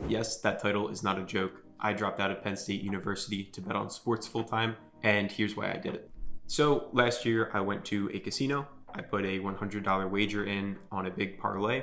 Yes, that title is not a joke. I dropped out of Penn State University to bet on sports full time, and here's why I did it. So last year I went to a casino. I put a $100 wager in on a big parlay,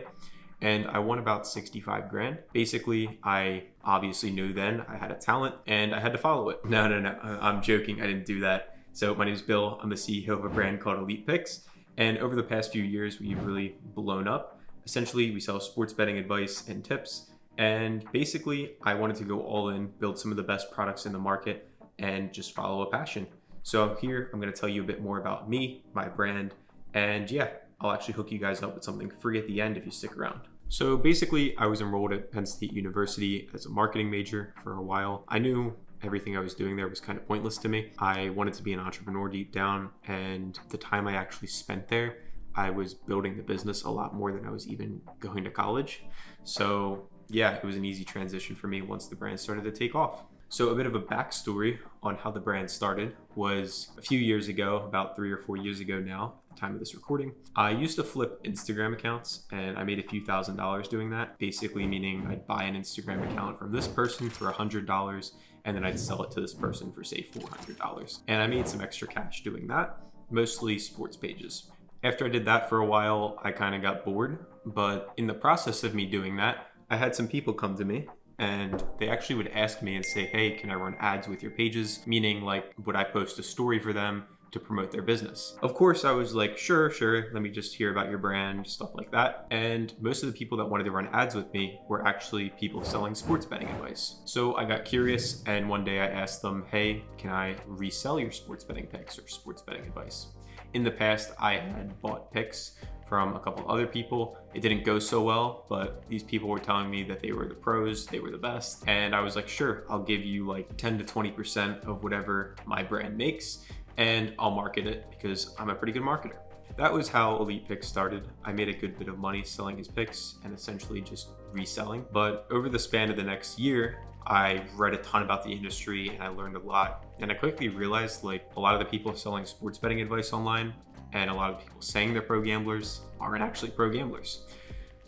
and I won about 65 grand. Basically, I obviously knew then I had a talent and I had to follow it. No, I'm joking. I didn't do that. So my name is Bill. I'm the CEO of a brand called Elite Picks. And over the past few years, we've really blown up. Essentially, we sell sports betting advice and tips. And basically, I wanted to go all in, build some of the best products in the market, and just follow a passion. So here, I'm going to tell you a bit more about me, my brand, and yeah, I'll actually hook you guys up with something free at the end if you stick around. So basically, I was enrolled at Penn State University as a marketing major for a while. I knew everything I was doing there was kind of pointless to me. I wanted to be an entrepreneur deep down, and the time I actually spent there, I was building the business a lot more than I was even going to college. So yeah, it was an easy transition for me once the brand started to take off. So a bit of a backstory on how the brand started was a few years ago, about 3 or 4 years ago now, at the time of this recording. I used to flip Instagram accounts, and I made a few $1,000s doing that. Basically meaning I'd buy an Instagram account from this person for $100, and then I'd sell it to this person for say $400. And I made some extra cash doing that, mostly sports pages. After I did that for a while, I kind of got bored, but in the process of me doing that, I had some people come to me and they actually would ask me and say, hey, can I run ads with your pages? Meaning like, would I post a story for them to promote their business? Of course, I was like, sure. Let me just hear about your brand, stuff like that. And most of the people that wanted to run ads with me were actually people selling sports betting advice. So I got curious and one day I asked them, hey, can I resell your sports betting picks or sports betting advice? In the past, I had bought picks from a couple other people. It didn't go so well, but these people were telling me that they were the pros, they were the best. And I was like, sure, I'll give you like 10 to 20% of whatever my brand makes, and I'll market it because I'm a pretty good marketer. That was how Elite Picks started. I made a good bit of money selling his picks and essentially just reselling. But over the span of the next year, I read a ton about the industry and I learned a lot. And I quickly realized like a lot of the people selling sports betting advice online and a lot of people saying they're pro gamblers aren't actually pro gamblers.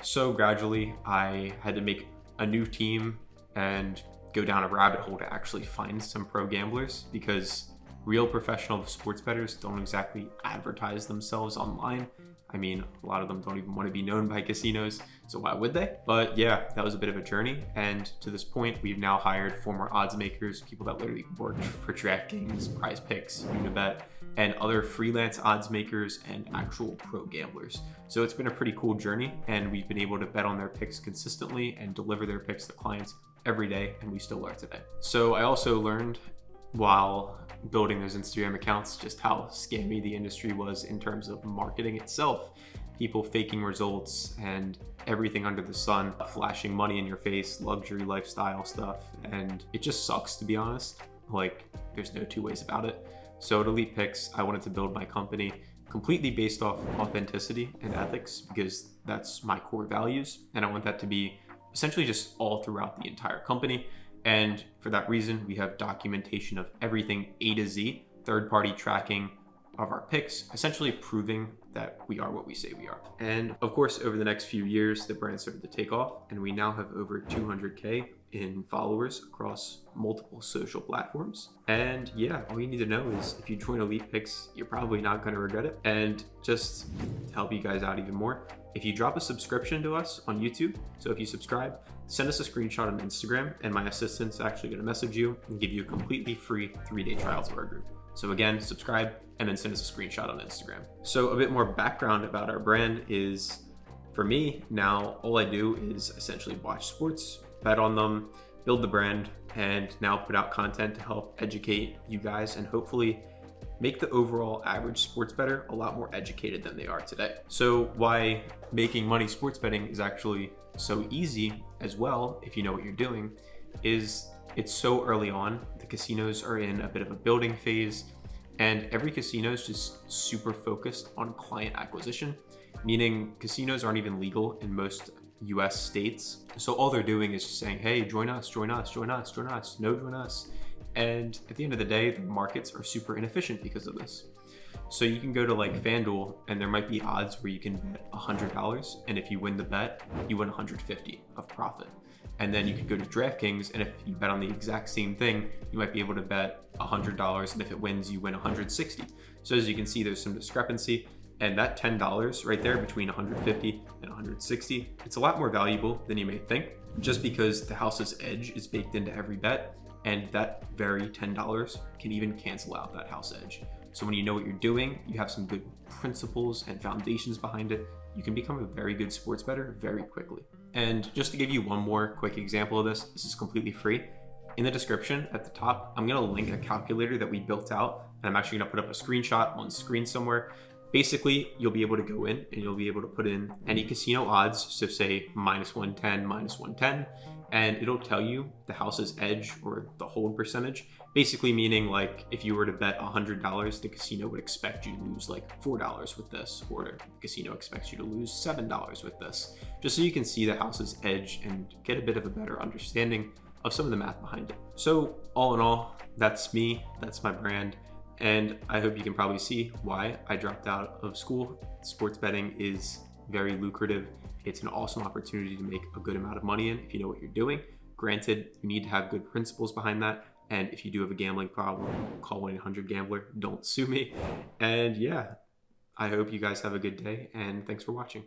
So gradually I had to make a new team and go down a rabbit hole to actually find some pro gamblers, because real professional sports bettors don't exactly advertise themselves online. I mean, a lot of them don't even want to be known by casinos, so why would they? But yeah, that was a bit of a journey. And to this point, we've now hired former odds makers, people that literally worked for DraftKings, Prize Picks, Unibet, and other freelance odds makers and actual pro gamblers. So it's been a pretty cool journey, and we've been able to bet on their picks consistently and deliver their picks to clients every day, and we still are today. So I also learned while building those Instagram accounts just how scammy the industry was in terms of marketing itself. People faking results and everything under the sun, flashing money in your face, luxury lifestyle stuff, and it just sucks, to be honest. Like, there's no two ways about it. So at Elite Picks, I wanted to build my company completely based off authenticity and ethics, because that's my core values, and I want that to be essentially just all throughout the entire company. And for that reason, we have documentation of everything A to Z, third-party tracking of our picks, essentially proving that we are what we say we are. And of course, over the next few years, the brand started to take off, and we now have over 200K in followers across multiple social platforms. And yeah, all you need to know is if you join Elite Picks, you're probably not going to regret it. And just to help you guys out even more, if you drop a subscription to us on YouTube, so if you subscribe, send us a screenshot on Instagram, and my assistant's actually going to message you and give you a completely free 3-day trial to our group. So again, subscribe and then send us a screenshot on Instagram. So a bit more background about our brand is, for me now, all I do is essentially watch sports, bet on them, build the brand, and now put out content to help educate you guys and hopefully make the overall average sports bettor a lot more educated than they are today. So why making money sports betting is actually so easy as well, if you know what you're doing, is it's so early on. The casinos are in a bit of a building phase, and every casino is just super focused on client acquisition, meaning casinos aren't even legal in most US states. So all they're doing is just saying, hey, join us, join us, join us, join us, no, join us. And at the end of the day, the markets are super inefficient because of this. So you can go to like FanDuel and there might be odds where you can bet $100, and if you win the bet, you win $150 of profit. And then you could go to DraftKings, and if you bet on the exact same thing, you might be able to bet $100, and if it wins, you win 160. So as you can see, there's some discrepancy, and that $10 right there between 150 and 160, it's a lot more valuable than you may think, just because the house's edge is baked into every bet, and that very $10 can even cancel out that house edge. So when you know what you're doing, you have some good principles and foundations behind it, you can become a very good sports bettor very quickly. And just to give you one more quick example of this is completely free. In the description at the top, I'm gonna link a calculator that we built out, and I'm actually gonna put up a screenshot on screen somewhere. Basically, you'll be able to go in and you'll be able to put in any casino odds, so say -110, -110, and it'll tell you the house's edge or the hold percentage. Basically meaning like if you were to bet $100, the casino would expect you to lose like $4 with this, or the casino expects you to lose $7 with this, just so you can see the house's edge and get a bit of a better understanding of some of the math behind it. So all in all, that's me, that's my brand. And I hope you can probably see why I dropped out of school. Sports betting is very lucrative. It's an awesome opportunity to make a good amount of money in if you know what you're doing. Granted, you need to have good principles behind that. And if you do have a gambling problem, call 1-800-GAMBLER. Don't sue me. And yeah, I hope you guys have a good day, and thanks for watching.